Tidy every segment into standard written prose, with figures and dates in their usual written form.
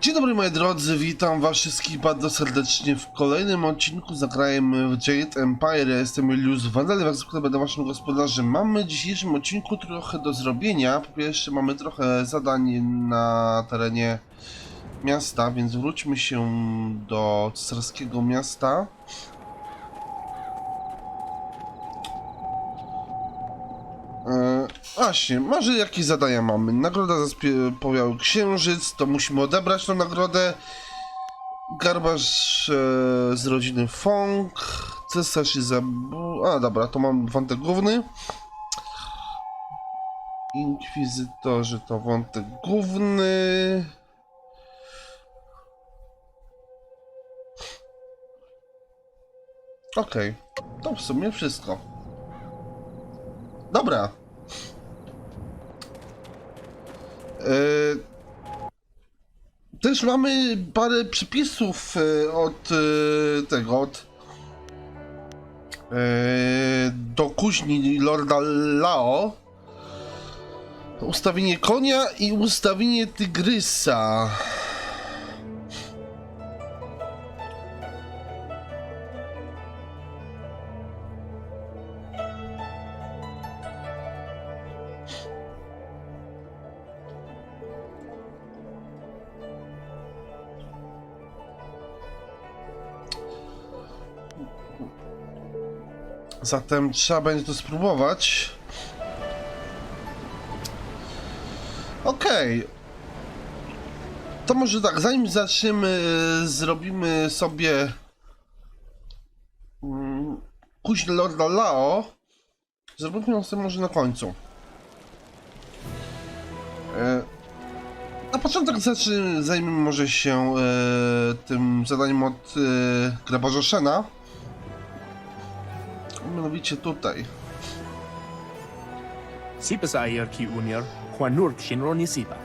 Dzień dobry moi drodzy, witam was wszystkich bardzo serdecznie w kolejnym odcinku Zagrajmy w Jade Empire. Ja jestem Julius Wandel, jak zwykle będę waszym gospodarzem. Mamy w dzisiejszym odcinku trochę do zrobienia. Po pierwsze mamy trochę zadań na terenie miasta, więc wróćmy się do cesarskiego miasta. Właśnie, może jakieś zadania mamy. Nagroda za powiały księżyc, to musimy odebrać tą nagrodę. Garbarz z rodziny Fong, cesarz i a dobra, to mam wątek główny. Inkwizytorzy to wątek główny. Okej, to w sumie wszystko. Dobra. Też mamy parę przypisów od do kuźni Lorda Lao. Ustawienie konia i ustawienie tygrysa. Zatem trzeba będzie to spróbować. Okej. To może tak, zanim zaczniemy, zrobimy sobie kuźnię Lorda Lao. Zrobimy ją sobie może na końcu. Na początek zajmiemy może się tym zadaniem od grabarza Shena. Mianowicie tutaj. Sipa sa ayer ki unier, Juanur Shinroni Sipa.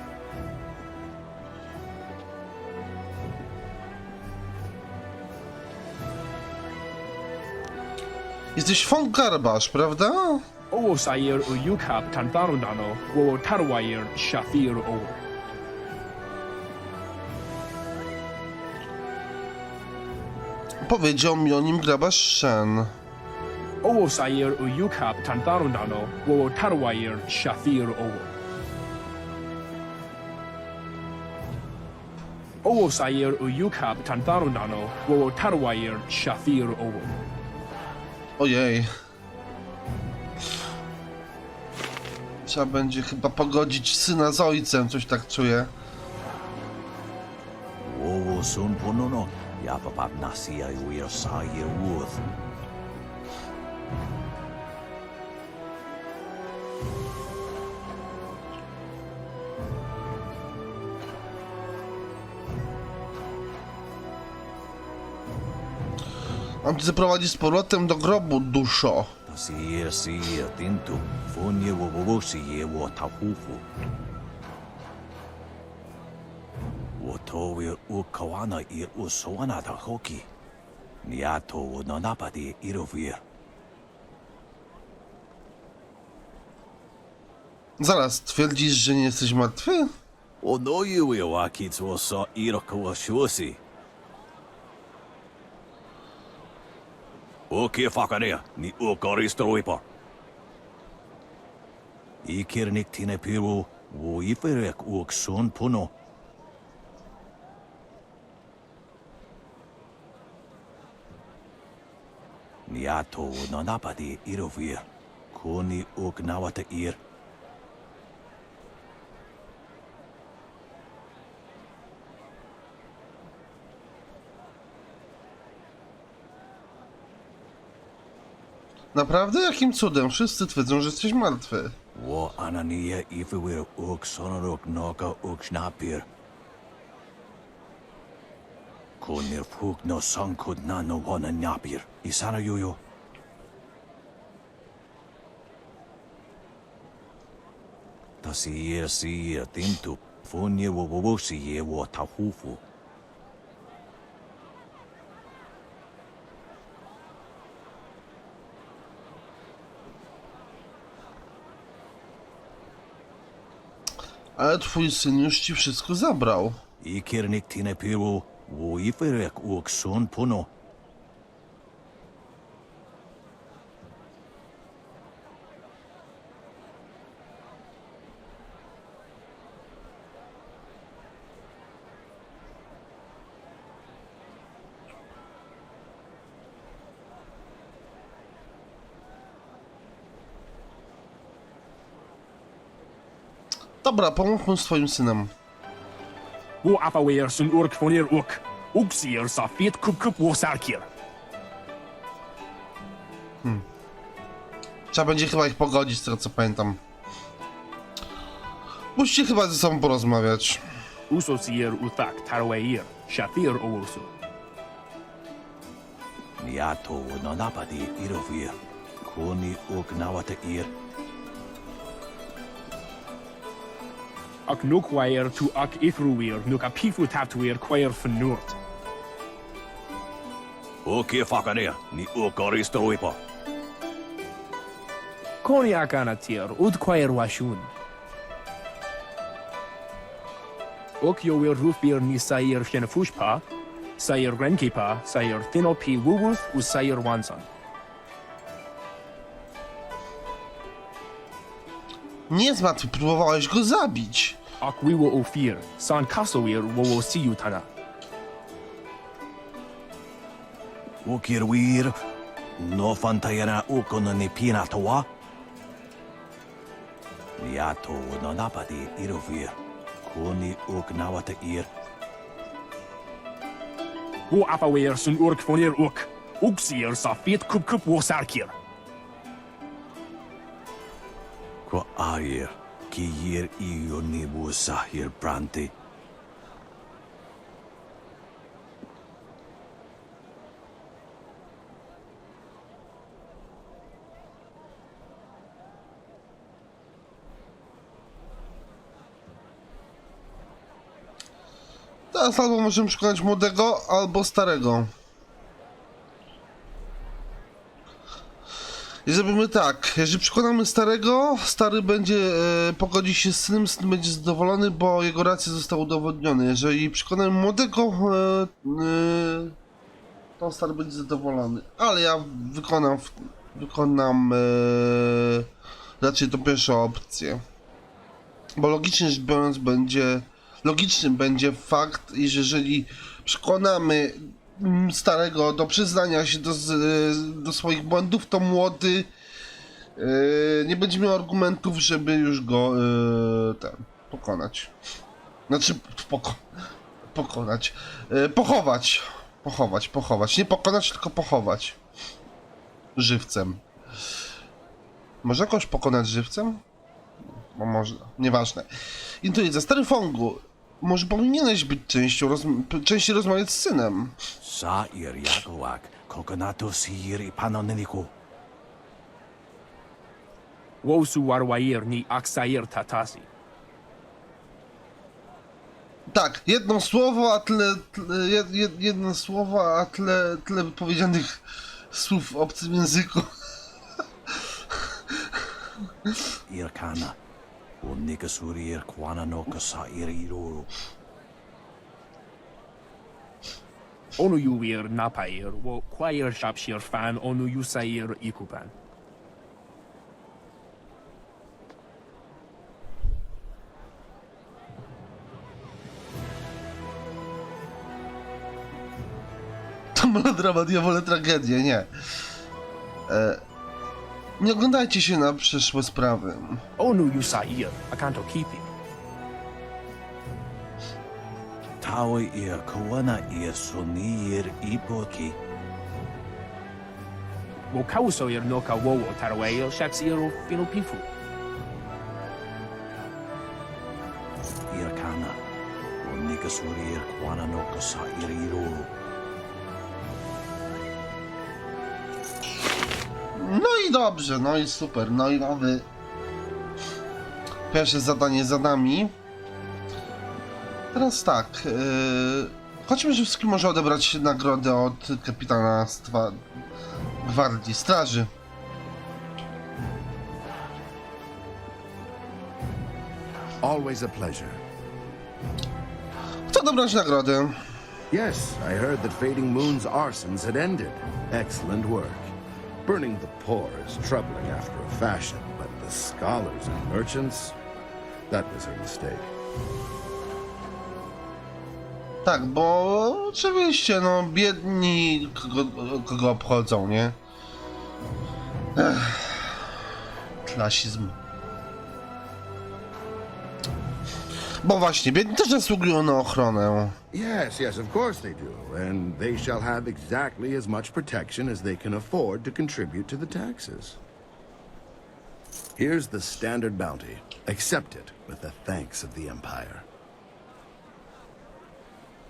Jesteś Fong Garbarz, prawda? Owo sa ayer uyukap tantaru nano, wowo tarwayer shafir owo. Powiedział mi o nim grabarz Shen. Owo sa ayer uyukap tantaru nano, wowo tarwayer shafir owo. Owo sa ayer uyukap tantaru nano, wowo tarwayer shafir owo. Ojej. Trzeba będzie chyba pogodzić syna z ojcem, coś tak czuję. Wowo sun ponono, ja papap nasi ay uyer sa yer wuth. Mam cię zaprowadzić z powrotem do grobu, duszo. Si yer tintu, fonye wowo si ye wo tahufu. Wo to yer u kawana yer u sowana da hoki. Niato wo nanapadi irovier. Zaraz, twierdzisz, że nie jesteś martwy? O no yu yo akits wo sa iroko wa shusi. Okie fakania, ni ukaristoipa. Ikirnik tine piru, wo iferek uk sun puno. Niato nanapadi irovir, kuni uk nawata ir. Naprawdę? Jakim cudem? Wszyscy twierdzą, że jesteś martwy. Wo anania ifewir uk sonoruk noka uk snapir. Kunir fuk no sankud nano wana nyapir. Isana yuyo. Si yer tintu. Fonye wo si ye wo tahufu. Ale twój syn już ci wszystko zabrał. Ikirnik tine piru, wo iferek uok sun puno. Dobra, pomóżmy swoim synem. Wo afawer sun urk fonir uk. Uksier sa fit kup wo sarkir. Trzeba będzie chyba ich pogodzić, z tego co pamiętam. Musicie chyba ze sobą porozmawiać. Usosier utak tarwair. Shathir owosu. Niato wononapadi irovir. Kuni uok nawata ir. Ak nukwair tu ak ifruir nuka pifu taptuir kwair fnurt. Uki fakania, ni ukoristoipa. Koniak anatir ud kwair washun. Ok yoir rufir ni sair shenefushpa, sair renkipa, sair thinopi wuwuth u sair wansan. Nie zmartw, próbowałeś go zabić. Ak wiwo ofir, san kasowir wowo siyutana. Ukirwir, no fantayana ukonani pinatawa. Niato wononapadi irovir. Kuni uok nawata ir. Wo afawer sun urk fonir uk. Uksier sa fit kup wo sarkir. Kwa air, ki yir iyo nibu sahir branti. Teraz albo możemy przekonać młodego, albo starego. I zrobimy tak, jeżeli przekonamy starego, stary będzie pogodzi się z synem, syn będzie zadowolony, bo jego racje zostały udowodnione. Jeżeli przekonamy młodego, to stary będzie zadowolony. Ale ja wykonam raczej tą pierwszą opcję. Bo logicznie rzecz biorąc logicznym będzie fakt, iż jeżeli przekonamy starego do przyznania się do swoich błędów, to młody nie będzie miał argumentów, żeby już go pokonać. Znaczy pokonać. Pochować. Nie pokonać, tylko pochować. Żywcem. Może jakoś pokonać żywcem? Bo można. Nieważne. Intuicja. Stary Fongu. Może powinieneś być częściej rozmawiać z synem. Sair yakowak, kokonatu sihir ipanoniniku. Wosu warwair ni aksair tatasi. Tak, jedno słowo, a jedno słowo, a tyle powiedzianych słów w obcym języku. Irkana, unika surir kwana no kasair iruru. Onu yuwir napair wo kwair shapshir fan onu yusair ikupan. To melodramat, ja wolę tragedię, nie. Nie oglądajcie się na przeszłe sprawy. Onu yusair akanto kipi. Tawa ir kawana ir sunir ipoki. Wo kausoir noka wowo tarwair shaksir finupifu. Irkana, unika surir kwana no kasair iruru. No i dobrze, no i super, no i mamy pierwsze zadanie za nami. Teraz tak, chodźmy, że wszystkim może odebrać nagrodę od kapitana Gwardii Straży. Always a pleasure. Kto odebrać nagrodę. Yes, I heard that Fading Moon's arsons had ended. Excellent work. Burning the poor is troubling after a fashion, but the scholars and merchants, that was her mistake. Tak, bo oczywiście, no, biedni kogo obchodzą, nie? Klasizm. Bo właśnie, biedni też zasługują na ochronę. Yes, of course they do. And they shall have exactly as much protection as they can afford to contribute to the taxes. Here's the standard bounty. Accept it with the thanks of the Empire.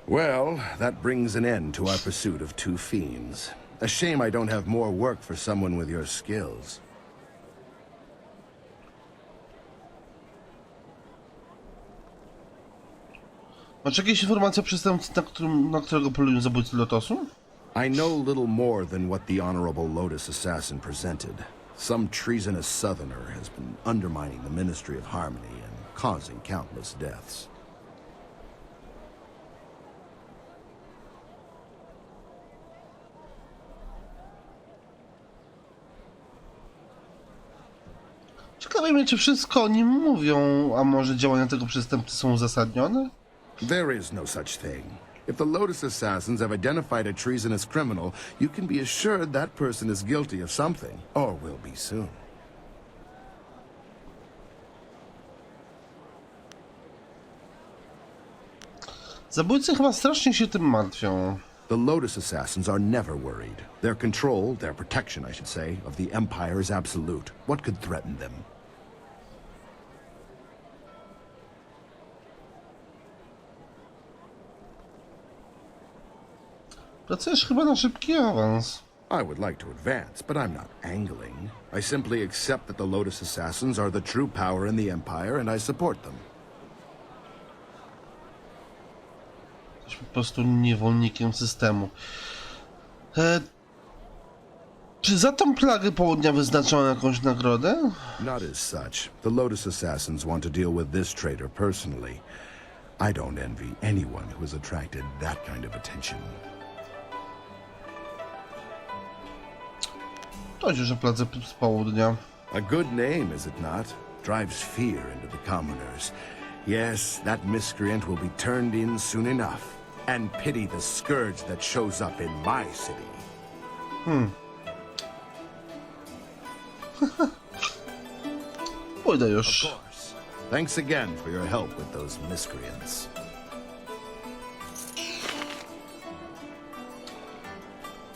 Well, that brings an end to our pursuit of two fiends. A shame I don't have more work for someone with your skills. Masz jakieś informacje o przestępcy, na którego polują zabójcy Lotosu? I know little more than what the Honorable Lotus Assassin presented. Some treasonous southerner has been undermining the Ministry of Harmony and causing countless deaths. Ciekawe mnie, czy wszystko o nim mówią, a może działania tego przestępcy są uzasadnione? There is no such thing. If the Lotus Assassins have identified a treasonous criminal, you can be assured that person is guilty of something, or will be soon. Zabójcy chyba strasznie się tym martwią. The Lotus Assassins are never worried. Their control, their protection, I should say, of the Empire is absolute. What could threaten them? Pracujesz chyba na szybki awans. I would like to advance, but I'm not angling. I simply accept that the Lotus Assassins are the true power in the Empire, and I support them. Jesteś po prostu niewolnikiem systemu. Czy za tą plagę południa wyznaczono jakąś nagrodę? Not as such. The Lotus Assassins want to deal with this traitor personally. I don't envy anyone who has attracted that kind of attention. To już o pladze z południa. A good name, is it not? Drives fear into the commoners. Yes, that miscreant will be turned in soon enough. And pity the scourge that shows up in my city. Pójdę Of już. course. Thanks again for your help with those miscreants.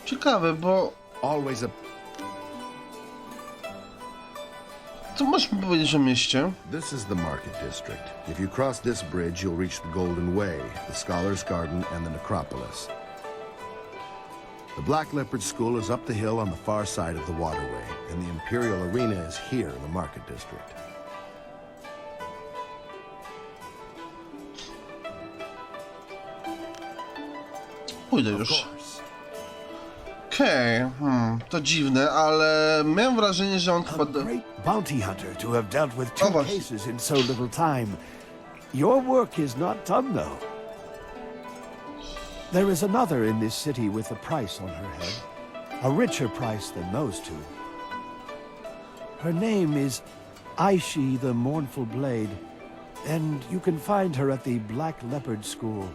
Ciekawe, bo... Always a... Co masz mi powiedzieć o mieście? This is the Market District. If you cross this bridge, you'll reach the Golden Way, the Scholar's Garden, and the Necropolis. The Black Leopard School is up the hill on the far side of the waterway, and the Imperial Arena is here in the Market District. Pójdę Of już. course. Okej, to dziwne, ale miałem wrażenie, że on chyba... A great bounty hunter to have dealt with two Oh, właśnie. cases in so little time. Your work is not done, though. There is another in this city with a price on her head. A richer price than those two. Her name is Aishi the Mournful Blade, and you can find her at the Black Leopard School.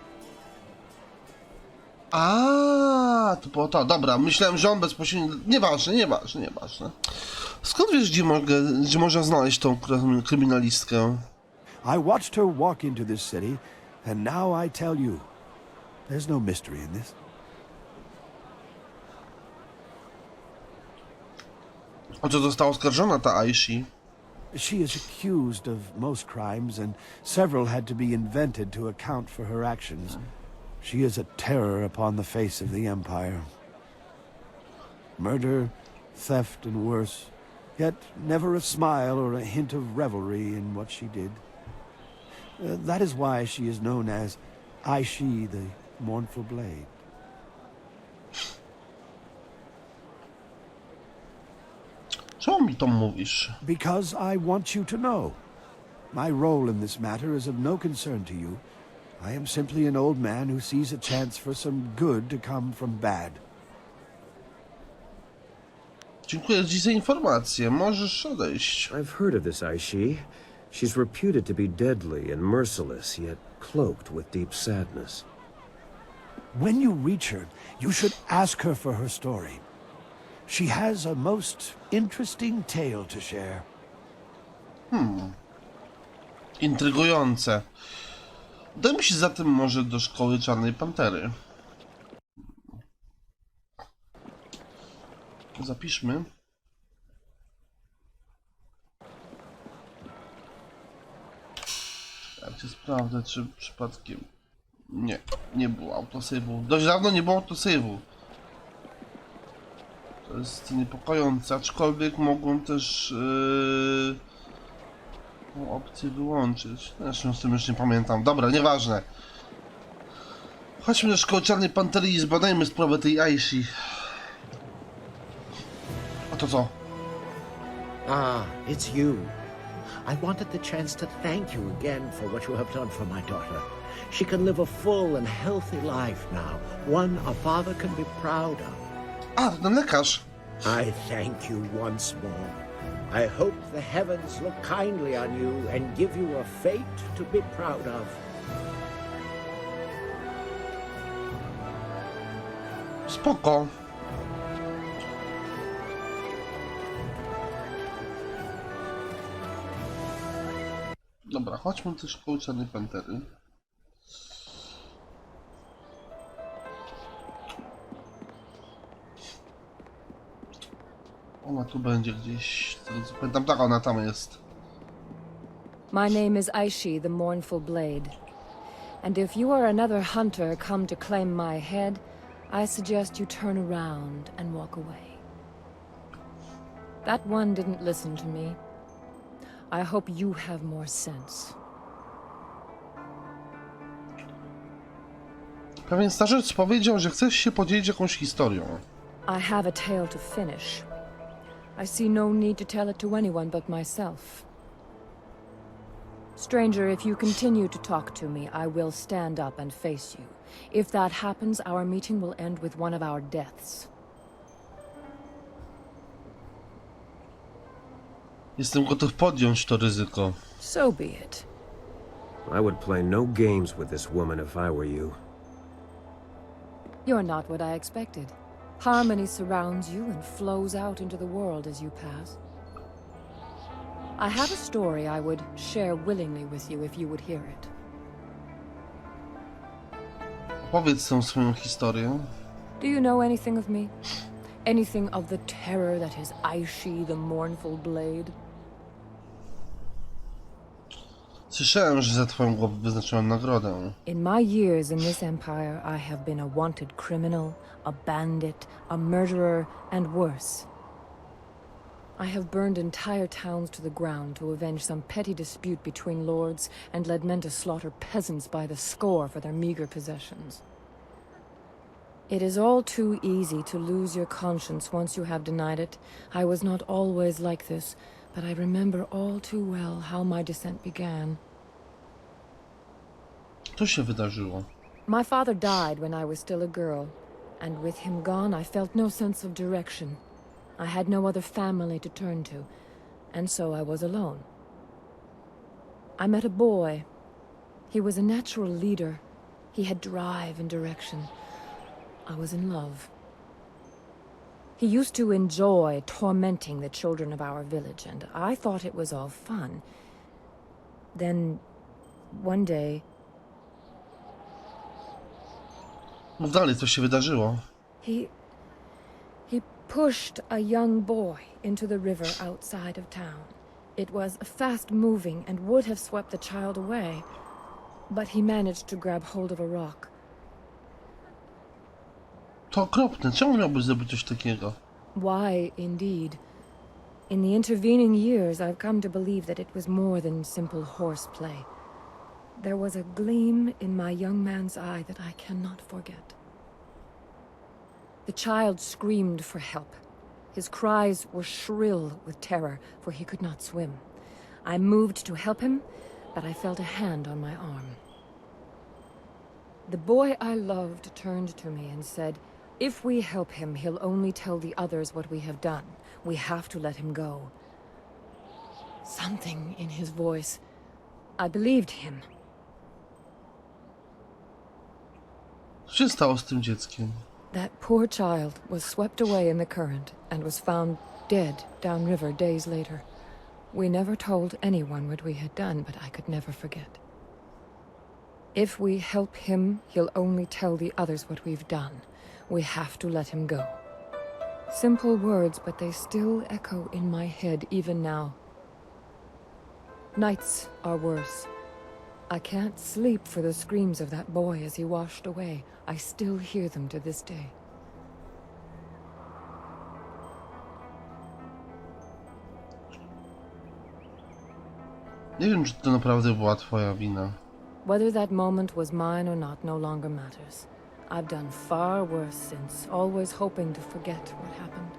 A, to było to. Dobra, myślałem, że on bezpośrednio... Nieważne. Skąd wiesz, gdzie można znaleźć tą kryminalistkę? I watched her walk into this city, and now I tell you, there's no mystery in this. O co została oskarżona ta Aishi? She is accused of most crimes, and several had to be invented to account for her actions. She is a terror upon the face of the Empire. Murder, theft, and worse, yet never a smile or a hint of revelry in what she did. That is why she is known as Aishi the Mournful Blade. Czemu mi to mówisz? Because I want you to know. My role in this matter is of no concern to you, I am simply an old man who sees a chance for some good to come from bad. Dziękuję Ci za informację. Możesz odejść. I've heard of this Aishi. She's reputed to be deadly and merciless, yet cloaked with deep sadness. When you reach her, you should ask her for her story. She has a most interesting tale to share. Intrygujące. Udajmy się zatem może do szkoły Czarnej Pantery. Zapiszmy. Jak się sprawdzę, czy przypadkiem... Nie było autosave'u. Dość dawno nie było autosave'u. To jest niepokojące, aczkolwiek mogłem też tą opcję wyłączyć. Zresztą z tym już nie pamiętam. Dobra, nieważne. Chodźmy do szkoły Czarnej Pantery i zbadajmy sprawę tej Aishi. A to co? Ah, it's you. I wanted the chance to thank you again for what you have done for my daughter. She can live a full and healthy life now, one a father can be proud of. A, to ten lekarz. I thank you once more. I hope the heavens look kindly on you and give you a fate to be proud of. Spoko. Dobra, chodźmy do szkoły Czarnej Pantery. Ona tu będzie gdzieś. Pamiętam, tak, ona tam jest. My name is Aishi, the Mournful Blade. And if you are another hunter come to claim my head, I suggest you turn around and walk away. That one didn't listen to me. I hope you have more sense. Pewien starzec powiedział, że chcesz się podzielić jakąś historią. I have a tale to finish. I see no need to tell it to anyone but myself. Stranger, if you continue to talk to me, I will stand up and face you. If that happens, our meeting will end with one of our deaths. Jestem gotów podjąć to ryzyko. So be it. I would play no games with this woman if I were you. You're not what I expected. Harmony surrounds you and flows out into the world as you pass. I have a story I would share willingly with you if you would hear it. Opowiedz tę swoją historię. Do you know anything of me? Anything of the terror that is Aishi, the Mournful Blade? Słyszałem, że za twoją głowę wyznaczyłem nagrodę. In my years in this empire, I have been a wanted criminal, a bandit, a murderer, and worse. I have burned entire towns to the ground to avenge some petty dispute between lords and led men to slaughter peasants by the score for their meager possessions. It is all too easy to lose your conscience once you have denied it. I was not always like this, but I remember all too well how my descent began. Co się wydarzyło? My father died when I was still a girl, and with him gone, I felt no sense of direction. I had no other family to turn to, and so I was alone. I met a boy. He was a natural leader. He had drive and direction. I was in love. He used to enjoy tormenting the children of our village, and I thought it was all fun. Then, one day... Mów dalej, co się wydarzyło? He pushed a young boy into the river outside of town. It was fast-moving and would have swept the child away, but he managed to grab hold of a rock. To okropne. Czemu miałbyś zrobić coś takiego? Why, indeed. In the intervening years, I've come to believe that it was more than simple horseplay. There was a gleam in my young man's eye that I cannot forget. The child screamed for help. His cries were shrill with terror, for he could not swim. I moved to help him, but I felt a hand on my arm. The boy I loved turned to me and said, if we help him, he'll only tell the others what we have done. We have to let him go. Something in his voice. I believed him. Co się stało z tym dzieckiem? That poor child was swept away in the current and was found dead downriver days later. We never told anyone what we had done, but I could never forget. If we help him, he'll only tell the others what we've done. We have to let him go. Simple words, but they still echo in my head even now. Nights are worse. I can't sleep for the screams of that boy as he washed away. I still hear them to this day. Nie wiem, czy to naprawdę była twoja wina. Whether that moment was mine or not no longer matters. I've done far worse since, always hoping to forget what happened.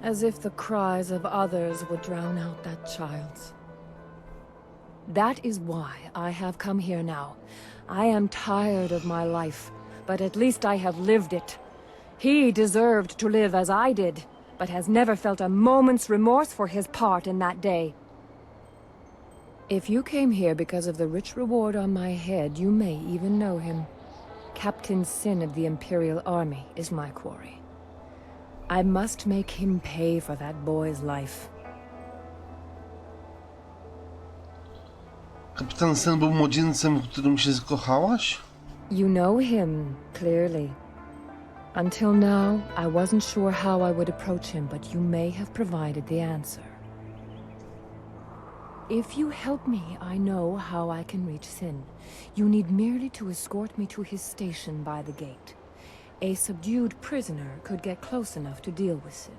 As if the cries of others would drown out that child's. That is why I have come here now. I am tired of my life, but at least I have lived it. He deserved to live as I did, but has never felt a moment's remorse for his part in that day. If you came here because of the rich reward on my head, you may even know him. Captain Sin of the Imperial Army is my quarry. I must make him pay for that boy's life. Kapitan Sen był młodzieńcem, w którym się zakochałaś? You know him, clearly. Until now, I wasn't sure how I would approach him, but you may have provided the answer. If you help me, I know how I can reach Sin. You need merely to escort me to his station by the gate. A subdued prisoner could get close enough to deal with Sin.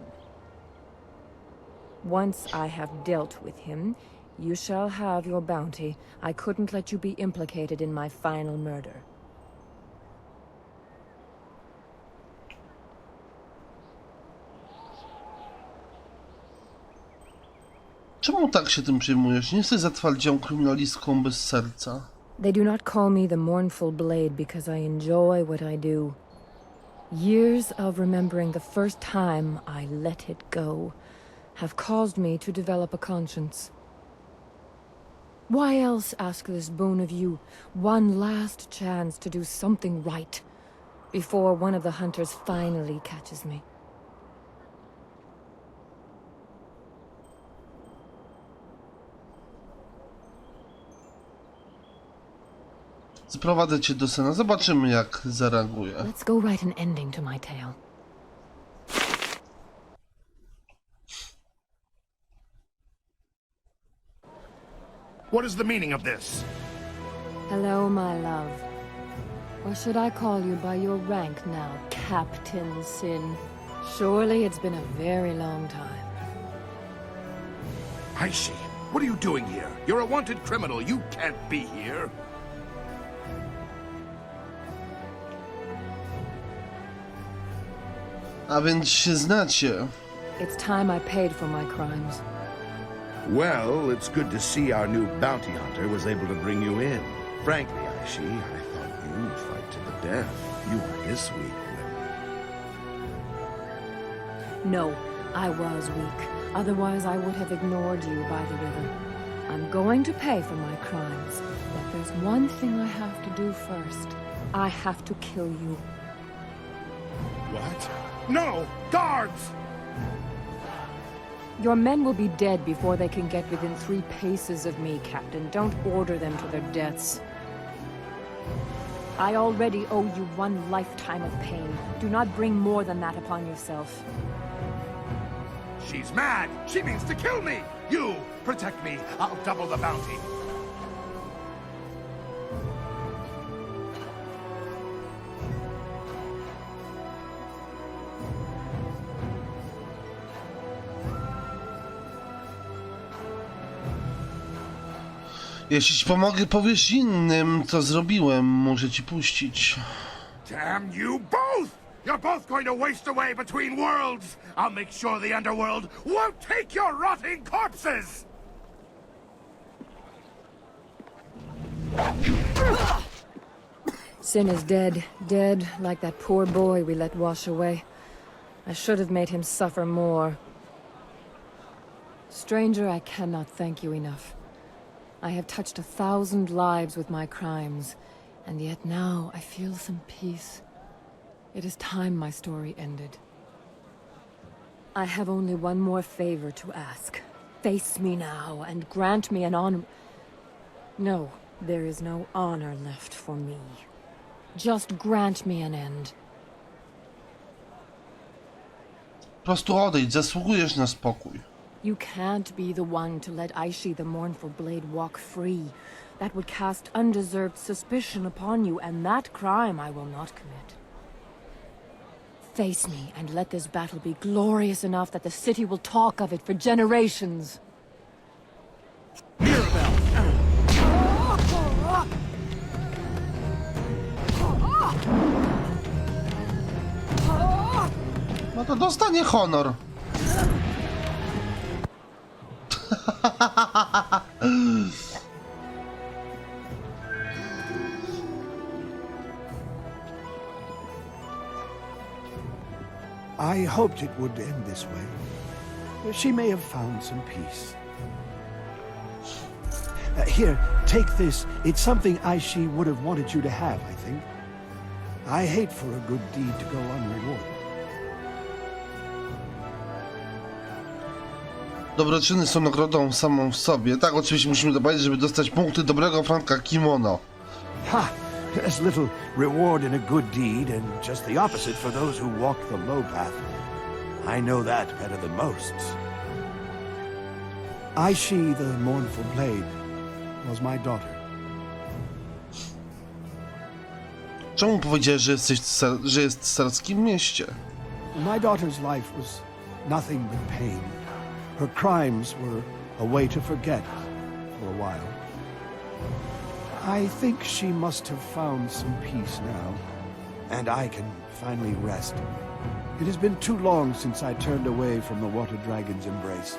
Once I have dealt with him, you shall have your bounty. I couldn't let you be implicated in my final murder. Czemu tak się tym przejmujesz? Nie jesteś zatwardziałą kryminalistką bez serca. They do not call me the Mournful Blade because I enjoy what I do. Years of remembering the first time I let it go have caused me to develop a conscience. Why else ask this boon of you? One last chance to do something right before one of the hunters finally catches me. Zaprowadzę cię do Sena. Zobaczymy, jak zareaguje. Let's go write an ending to my tale. What is the meaning of this? Hello, my love. Or should I call you by your rank now, Captain Sin? Surely it's been a very long time. Aishi, what are you doing here? You're a wanted criminal. You can't be here. A więc się znacie. It's time I paid for my crimes. Well, it's good to see our new bounty hunter was able to bring you in. Frankly, Aishi, I thought you'd fight to the death. You were this weak when... No, I was weak. Otherwise, I would have ignored you by the river. I'm going to pay for my crimes. But there's one thing I have to do first. I have to kill you. What? No! Guards! Your men will be dead before they can get within 3 paces of me, Captain. Don't order them to their deaths. I already owe you 1 lifetime of pain. Do not bring more than that upon yourself. She's mad! She means to kill me! You, protect me. I'll double the bounty. Jeśli ci pomogę, powiesz innym, co zrobiłem. Muszę ci puścić. Damn you both! You're both going to waste away between worlds! I'll make sure the underworld won't take your rotting corpses! Sin is dead, dead like that poor boy we let wash away. I should have made him suffer more. Stranger, I cannot thank you enough. I have touched 1,000 lives with my crimes, and yet now I feel some peace. It is time my story ended. I have only one more favor to ask. Face me now, and grant me an honor... No, there is no honor left for me. Just grant me an end. Po prostu odejdź, zasługujesz na spokój. You can't be the one to let Aishi the Mournful Blade walk free. That would cast undeserved suspicion upon you, and that crime I will not commit. Face me, and let this battle be glorious enough that the city will talk of it for generations. No to dostanie honor. I hoped it would end this way. She may have found some peace. Here, take this. It's something Aishi would have wanted you to have, I think. I hate for a good deed to go unrewarded. Dobroczyny są nagrodą samą w sobie. Tak, oczywiście musimy dopowiedzieć, żeby dostać punkty dobrego Franka Kimono. Ha! There's little reward in a good deed, and just the opposite for those who walk the low path. I know that better than most. Aishi, the Mournful Blade, was my daughter. Czemu powiedziałeś, że jest w carskim mieście? My daughter's life was nothing but pain. Her crimes were a way to forget for a while. I think she must have found some peace now, and I can finally rest. It has been too long since I turned away from the Water Dragon's embrace.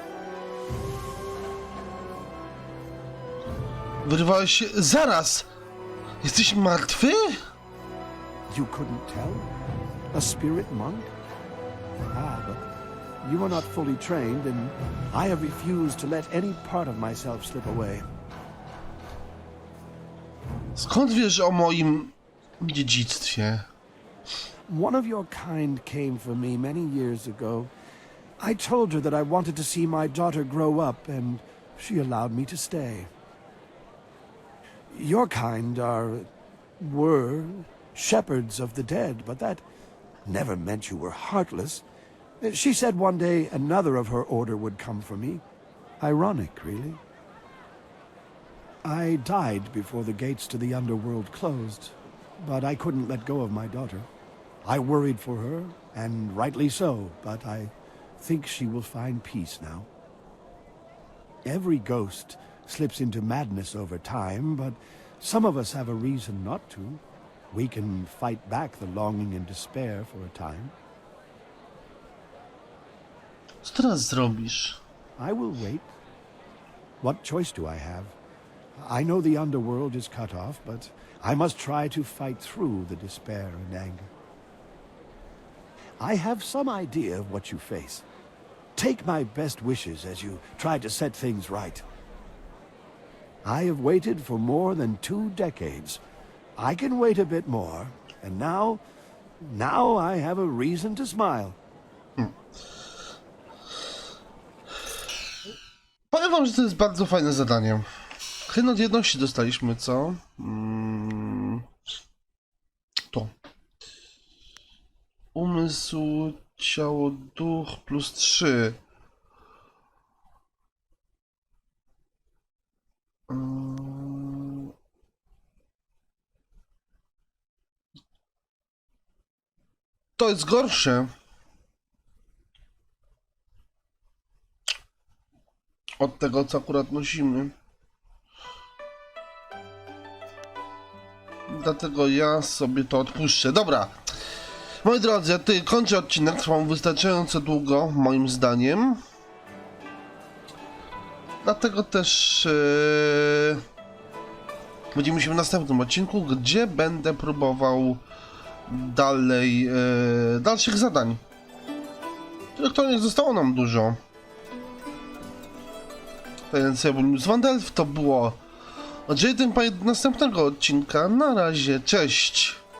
Wyrwałeś się... Zaraz! Jesteś martwy? You couldn't tell? A spirit monk? Ah, but you were not fully trained, and I have refused to let any part of myself slip away. Skąd wiesz o moim dziedzictwie? One of your kind came for me many years ago. I told her that I wanted to see my daughter grow up, and she allowed me to stay. Your kind were shepherds of the dead, but that never meant you were heartless. She said one day another of her order would come for me. Ironic, really. I died before the gates to the underworld closed, but I couldn't let go of my daughter. I worried for her, and rightly so, but I think she will find peace now. Every ghost slips into madness over time, but some of us have a reason not to. We can fight back the longing and despair for a time. Co teraz zrobisz? I will wait. What choice do I have? I know the underworld is cut off, but I must try to fight through the despair and anger. I have some idea of what you face. Take my best wishes as you try to set things right. I have waited for more than 2 decades. I can wait a bit more, and now I have a reason to smile. Powiem wam, że to jest bardzo fajne zadanie. Hymn od jedności dostaliśmy, co? To. Umysł, ciało, duch plus 3. To jest gorsze od tego, co akurat nosimy. Dlatego ja sobie to odpuszczę. Dobra. Moi drodzy, ja tutaj kończę odcinek. Trwał wystarczająco długo, moim zdaniem. Dlatego też Widzimy się w następnym odcinku, gdzie będę próbował dalej, dalszych zadań. Których nie zostało nam dużo. Więc ja był News Wandelf, to było Jade Empire do następnego odcinka. Na razie, cześć!